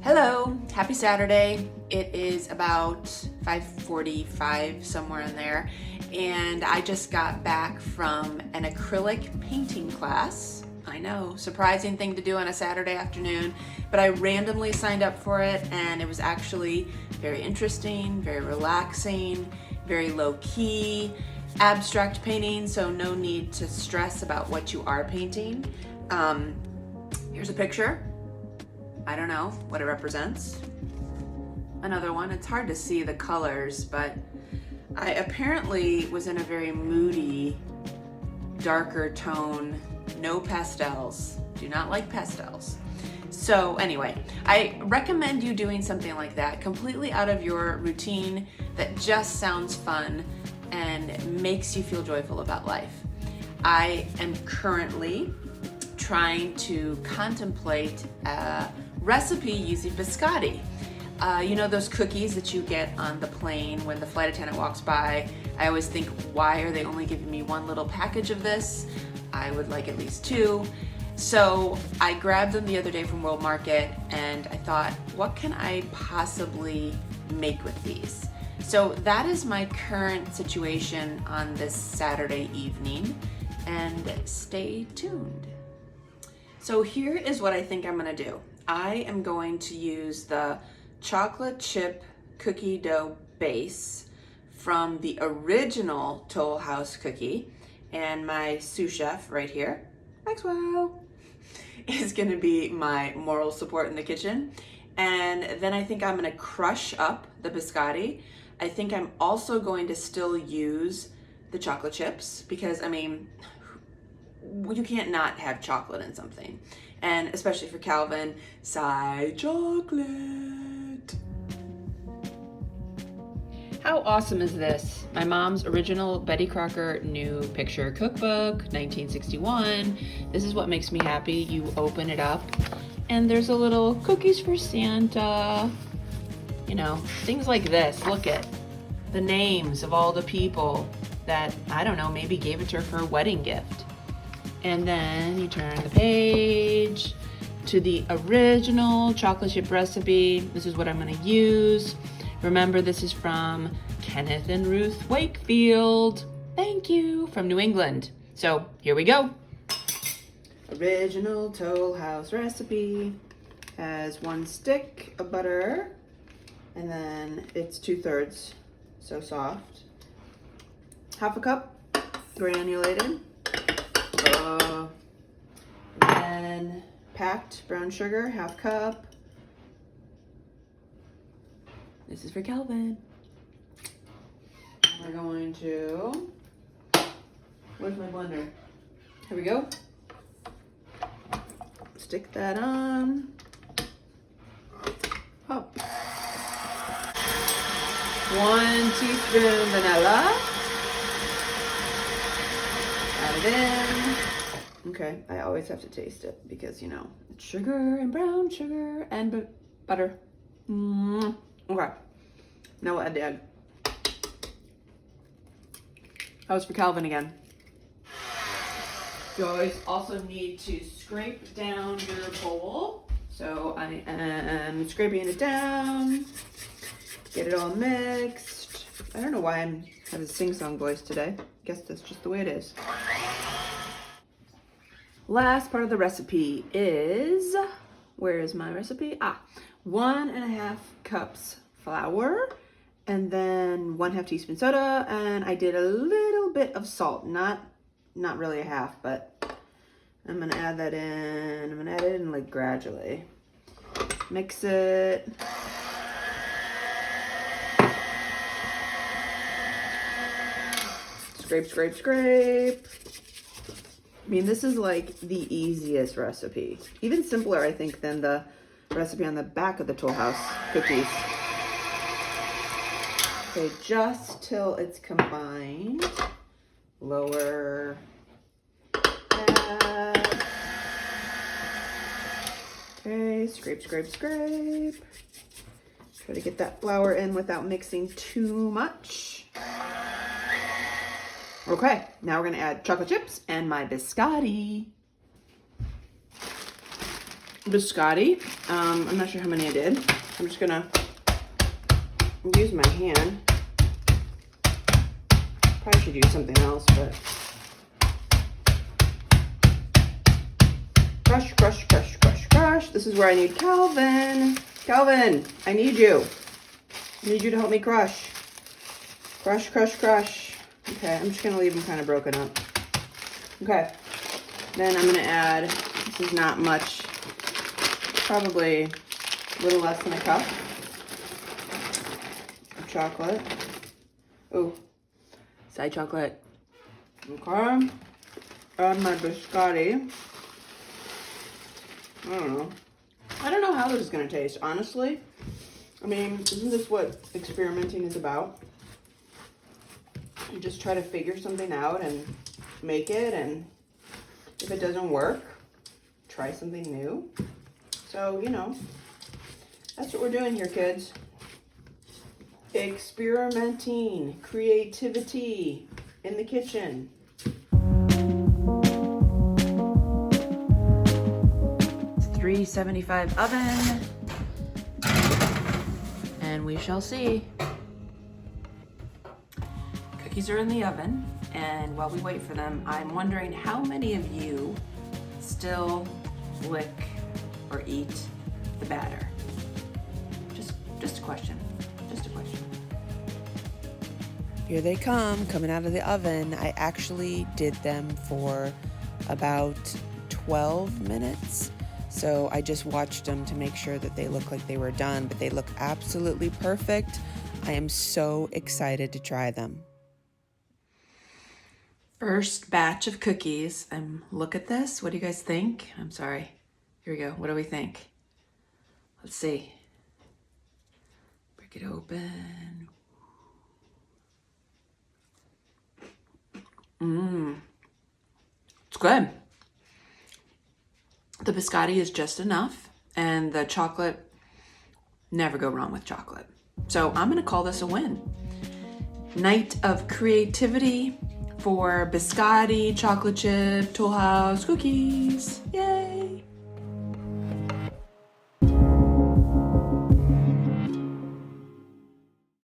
Hello, happy Saturday. It is about 5:45, somewhere in there, and I just got back from an acrylic painting class. I know, surprising thing to do on a Saturday afternoon, but I randomly signed up for it, and it was actually very interesting, very relaxing, very low-key, abstract painting, so no need to stress about what you are painting. Here's a picture. I don't know what it represents. Another one, it's hard to see the colors, but I apparently was in a very moody, darker tone, no pastels. Do not like pastels. So anyway, I recommend you doing something like that, completely out of your routine, that just sounds fun and makes you feel joyful about life. I am currently trying to contemplate a recipe using Biscotti. You know those cookies that you get on the plane when the flight attendant walks by? I always think, why are they only giving me one little package of this? I would like at least two. So I grabbed them the other day from World Market, and I thought, what can I possibly make with these? So that is my current situation on this Saturday evening, and stay tuned. So here is what I think I'm gonna do. I am going to use the chocolate chip cookie dough base from the original Toll House cookie, and my sous chef right here, Maxwell, is gonna be my moral support in the kitchen. And then I think I'm gonna crush up the biscotti. I think I'm also going to still use the chocolate chips because, I mean, you can't not have chocolate in something. And especially for Calvin, side chocolate. How awesome is this? My mom's original Betty Crocker new picture cookbook, 1961. This is what makes me happy. You open it up and there's a little cookies for Santa. You know, things like this. Look at the names of all the people that, I don't know, maybe gave it to her for a wedding gift. And then you turn the page to the original chocolate chip recipe. This is what I'm gonna use. Remember, this is from Kenneth and Ruth Wakefield. Thank you, from New England. So here we go. Original Toll House recipe has 1 stick of butter, and then it's 2/3, so soft. 1/2 cup granulated. Then packed brown sugar, 1/2 cup. This is for Calvin. We're going to, where's my blender? Here we go. Stick that on. Oh. 1 teaspoon vanilla. Add it in. Okay, I always have to taste it because, you know, it's sugar and brown sugar and butter. Okay, now we'll add the egg. That was for Calvin again. You always also need to scrape down your bowl. So I am scraping it down, get it all mixed. I don't know why I have a sing-song voice today. I guess that's just the way it is. Last part of the recipe is, where is my recipe? 1.5 cups flour, and then 1/2 teaspoon soda, and I did a little bit of salt, not really a half, but I'm gonna add that in. I'm gonna add it in like gradually. Mix it. Scrape, scrape, scrape. I mean, this is like the easiest recipe. Even simpler, I think, than the recipe on the back of the Toll House cookies. Okay, just till it's combined. Lower that. Okay, scrape, scrape, scrape. Try to get that flour in without mixing too much. Okay, now we're gonna add chocolate chips and my biscotti. biscotti. I'm not sure how many I did. I'm just gonna use my hand. Probably should use something else, but crush, crush, crush, crush, crush. This is where I need Calvin. Calvin, I need you. I need you to help me crush. Crush, crush, crush. Okay, I'm just gonna leave them kind of broken up. Okay, then I'm gonna add, this is not much, probably a little less than a cup of chocolate. Oh, side chocolate. Okay, add my biscotti. I don't know how this is gonna taste, honestly. I mean, isn't this what experimenting is about? You just try to figure something out and make it, and if it doesn't work, try something new. So, you know, that's what we're doing here, kids. Experimenting, creativity in the kitchen. It's 375 oven, and we shall see. Cookies are in the oven, and while we wait for them, I'm wondering how many of you still lick or eat the batter? Just a question. Just a question. Here they come, coming out of the oven. I actually did them for about 12 minutes. So I just watched them to make sure that they look like they were done, but they look absolutely perfect. I am so excited to try them. First batch of cookies. Look at this. What do you guys think? I'm sorry. Here we go. What do we think? Let's see. Break it open. It's good. The biscotti is just enough, and the chocolate, never go wrong with chocolate. So I'm gonna call this a win. Night of creativity for biscotti, chocolate chip, tollhouse cookies. Yay!